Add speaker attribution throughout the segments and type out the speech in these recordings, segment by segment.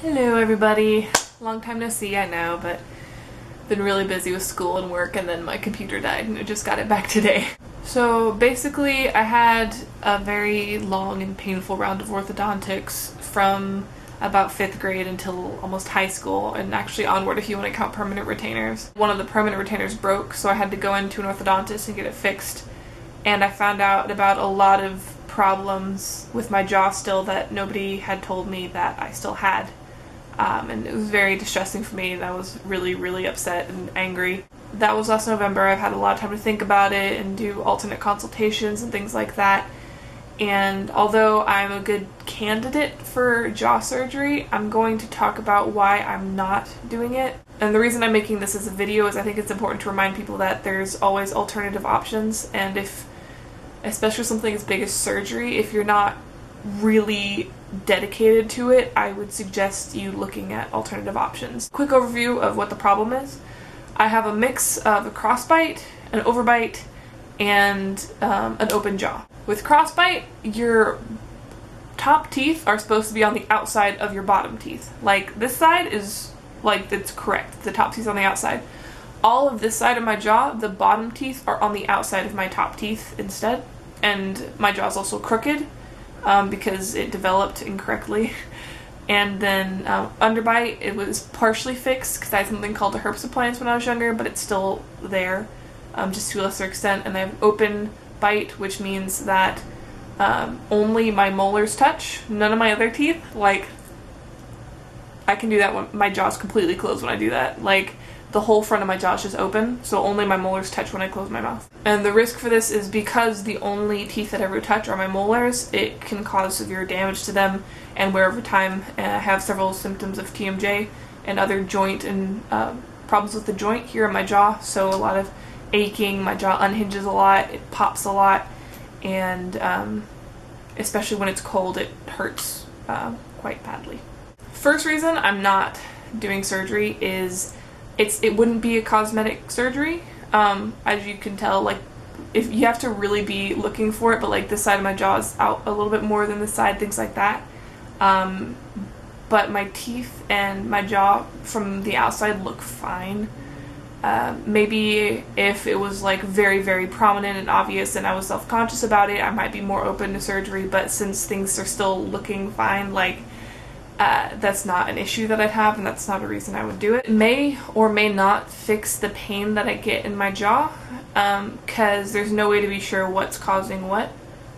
Speaker 1: Hello everybody. Long time no see, I know, but been really busy with school and work, and then my computer died and I just got it back today. So basically I had a very long and painful round of orthodontics from about 5th grade until almost high school, and actually onward if you want to count permanent retainers. One of the permanent retainers broke, so I had to go into an orthodontist and get it fixed, and I found out about a lot of problems with my jaw still that nobody had told me that I still had. And it was very distressing for me, and I was really upset and angry. That was last November. I've had a lot of time to think about it and do alternate consultations and things like that. And although I'm a good candidate for jaw surgery, I'm going to talk about why I'm not doing it. And the reason I'm making this as a video is I think it's important to remind people that there's always alternative options, and if, especially something as big as surgery, if you're not really dedicated to it, I would suggest you looking at alternative options. Quick overview of what the problem is. I have a mix of a crossbite, an overbite, and an open jaw. With crossbite, your top teeth are supposed to be on the outside of your bottom teeth. Like, this side is, like, it's correct. The top teeth's on the outside. All of this side of my jaw, the bottom teeth are on the outside of my top teeth instead. And my jaw's also crooked, because it developed incorrectly. And then underbite, it was partially fixed because I had something called a herpes appliance when I was younger, but it's still there, just to a lesser extent. And I have open bite, which means that only my molars touch, none of my other teeth. Like, I can do that when my jaw's completely closed when I do that. Like, the whole front of my jaw is just open, so only my molars touch when I close my mouth. And the risk for this is because the only teeth that ever touch are my molars, it can cause severe damage to them, and where over time I have several symptoms of TMJ and other joint and problems with the joint here in my jaw, so a lot of aching, my jaw unhinges a lot, it pops a lot, and especially when it's cold, it hurts quite badly. First reason I'm not doing surgery is it wouldn't be a cosmetic surgery. As you can tell, like, if you have to really be looking for it, but like this side of my jaw is out a little bit more than this side, things like that. But my teeth and my jaw from the outside look fine. Maybe if it was like very prominent and obvious and I was self-conscious about it, I might be more open to surgery, but since things are still looking fine, like, that's not an issue that I'd have, and that's not a reason I would do it. It may or may not fix the pain that I get in my jaw, because there's no way to be sure what's causing what.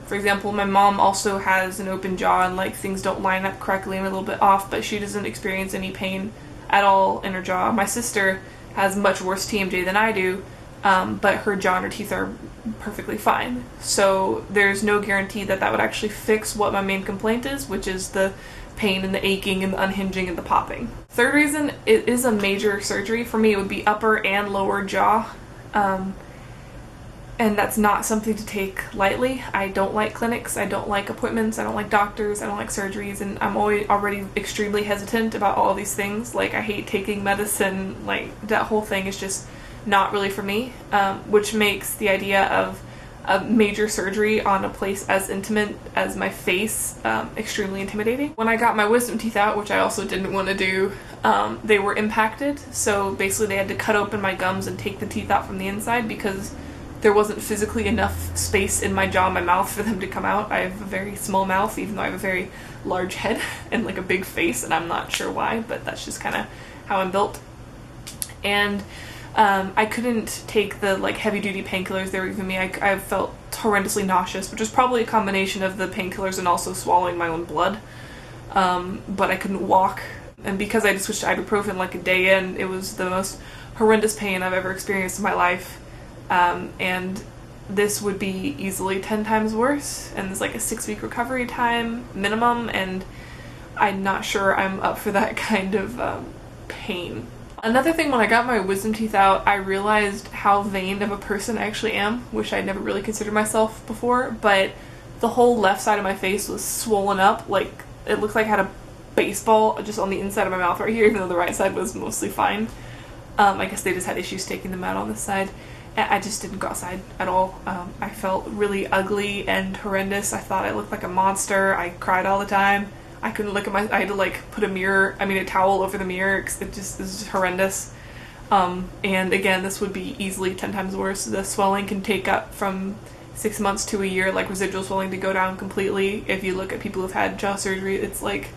Speaker 1: For example, my mom also has an open jaw, and like things don't line up correctly and a little bit off, but she doesn't experience any pain at all in her jaw. My sister has much worse TMJ than I do, but her jaw and her teeth are perfectly fine. So there's no guarantee that that would actually fix what my main complaint is, which is the pain and the aching and the unhinging and the popping. Third reason, it is a major surgery. For me, it would be upper and lower jaw, and that's not something to take lightly. I don't like clinics, I don't like appointments, I don't like doctors, I don't like surgeries, and I'm already extremely hesitant about all these things. Like, I hate taking medicine, like, that whole thing is just not really for me, which makes the idea of a major surgery on a place as intimate as my face extremely intimidating. When I got my wisdom teeth out, which I also didn't want to do, they were impacted, so basically they had to cut open my gums and take the teeth out from the inside because there wasn't physically enough space in my jaw and my mouth for them to come out. I have a very small mouth, even though I have a very large head and like a big face, and I'm not sure why, but that's just kind of how I'm built. And I couldn't take the like heavy-duty painkillers they were giving me. I felt horrendously nauseous, which was probably a combination of the painkillers and also swallowing my own blood. But I couldn't walk, and because I had switched to ibuprofen like a day in, it was the most horrendous pain I've ever experienced in my life. And this would be easily 10 times worse, and there's like a 6-week recovery time minimum, and I'm not sure I'm up for that kind of pain. Another thing, when I got my wisdom teeth out, I realized how vain of a person I actually am, which I'd never really considered myself before, but the whole left side of my face was swollen up, like it looked like I had a baseball just on the inside of my mouth right here, even though the right side was mostly fine. I guess they just had issues taking them out on this side. I just didn't go outside at all. I felt really ugly and horrendous. I thought I looked like a monster. I cried all the time. I couldn't look at I had to like put a towel over the mirror because it was just horrendous. And again, this would be easily 10 times worse. The swelling can take up from 6 months to a year, like residual swelling, to go down completely. If you look at people who've had jaw surgery, it's like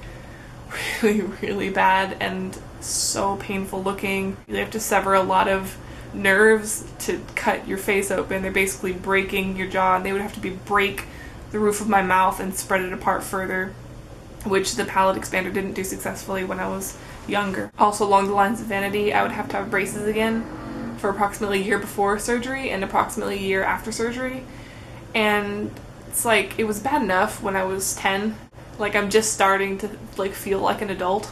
Speaker 1: really, really bad and so painful looking. They have to sever a lot of nerves to cut your face open. They're basically breaking your jaw, and they would have to break the roof of my mouth and spread it apart further, which the palate expander didn't do successfully when I was younger. Also, along the lines of vanity, I would have to have braces again for approximately a year before surgery and approximately a year after surgery. And it's like, it was bad enough when I was 10. Like, I'm just starting to like feel like an adult.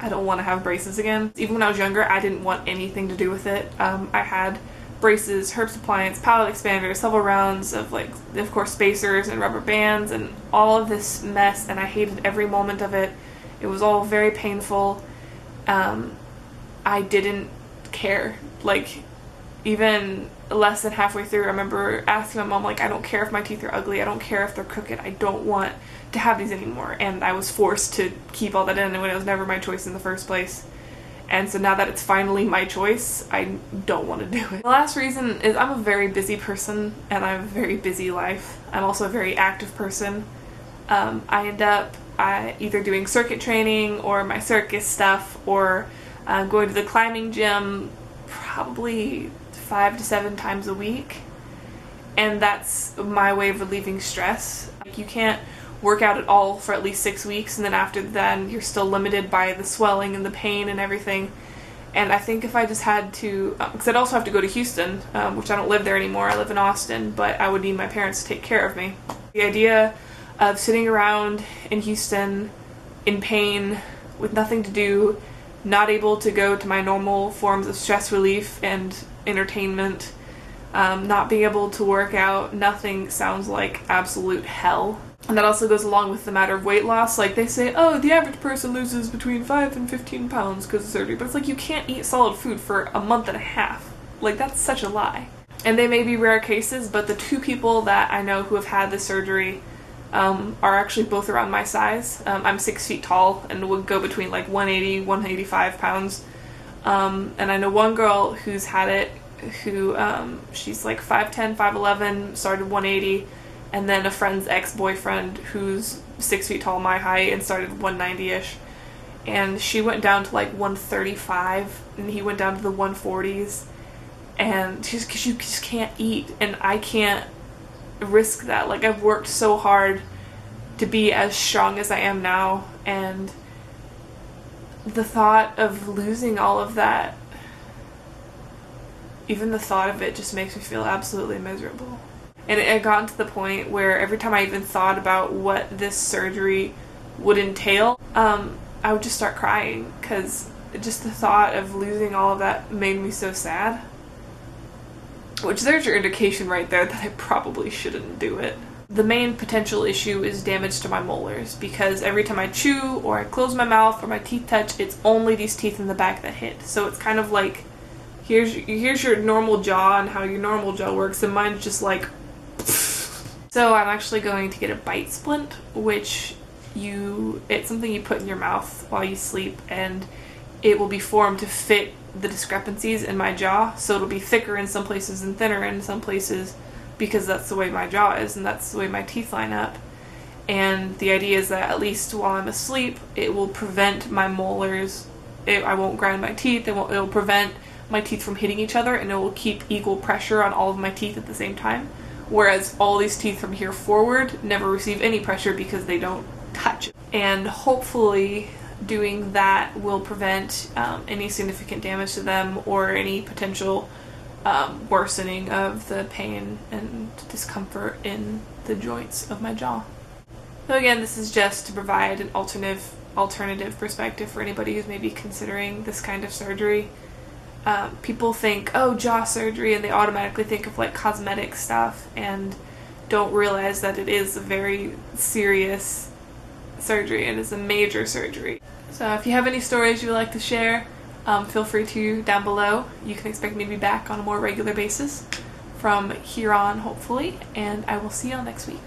Speaker 1: I don't want to have braces again. Even when I was younger, I didn't want anything to do with it. I had braces, herb appliance, palate expander, several rounds of like, of course, spacers and rubber bands and all of this mess, and I hated every moment of it. It was all very painful. I didn't care. Like, even less than halfway through, I remember asking my mom, like, I don't care if my teeth are ugly, I don't care if they're crooked, I don't want to have these anymore. And I was forced to keep all that in when it was never my choice in the first place. And so now that it's finally my choice, I don't want to do it. The last reason is I'm a very busy person and I have a very busy life. I'm also a very active person. I end up either doing circuit training or my circus stuff, or going to the climbing gym probably 5 to 7 times a week. And that's my way of relieving stress. Like, you can't work out at all for at least 6 weeks, and then after that you're still limited by the swelling and the pain and everything. And I think if I just had to, because I'd also have to go to Houston, which I don't live there anymore, I live in Austin, but I would need my parents to take care of me. The idea of sitting around in Houston in pain with nothing to do, not able to go to my normal forms of stress relief and entertainment, not being able to work out, nothing sounds like absolute hell. And that also goes along with the matter of weight loss. Like, they say, oh, the average person loses between 5 and 15 pounds because of surgery. But it's like, you can't eat solid food for a month and a half. Like, that's such a lie. And they may be rare cases, but the 2 people that I know who have had this surgery are actually both around my size. I'm 6 feet tall and would go between like 180, 185 pounds. And I know one girl who's had it, who she's like 5'10", 5'11", started 180. And then a friend's ex-boyfriend who's 6 feet tall, my height, and started 190-ish. And she went down to like 135, and he went down to the 140s. And just because you just can't eat, and I can't risk that. Like, I've worked so hard to be as strong as I am now, and the thought of losing all of that, even the thought of it just makes me feel absolutely miserable. And it had gotten to the point where every time I even thought about what this surgery would entail, I would just start crying, because just the thought of losing all of that made me so sad. Which, there's your indication right there that I probably shouldn't do it. The main potential issue is damage to my molars, because every time I chew or I close my mouth or my teeth touch, it's only these teeth in the back that hit. So it's kind of like, here's your normal jaw and how your normal jaw works, and mine's just like... So I'm actually going to get a bite splint, which it's something you put in your mouth while you sleep, and it will be formed to fit the discrepancies in my jaw. So it'll be thicker in some places and thinner in some places, because that's the way my jaw is and that's the way my teeth line up. And the idea is that at least while I'm asleep, it will prevent my molars, I won't grind my teeth, it'll prevent my teeth from hitting each other, and it will keep equal pressure on all of my teeth at the same time. Whereas all these teeth from here forward never receive any pressure because they don't touch. And hopefully doing that will prevent any significant damage to them or any potential worsening of the pain and discomfort in the joints of my jaw. So again, this is just to provide an alternative perspective for anybody who's maybe considering this kind of surgery. People think, oh, jaw surgery, and they automatically think of like cosmetic stuff and don't realize that it is a very serious surgery and is a major surgery. So if you have any stories you would like to share, feel free to down below. You can expect me to be back on a more regular basis from here on, hopefully, and I will see y'all next week.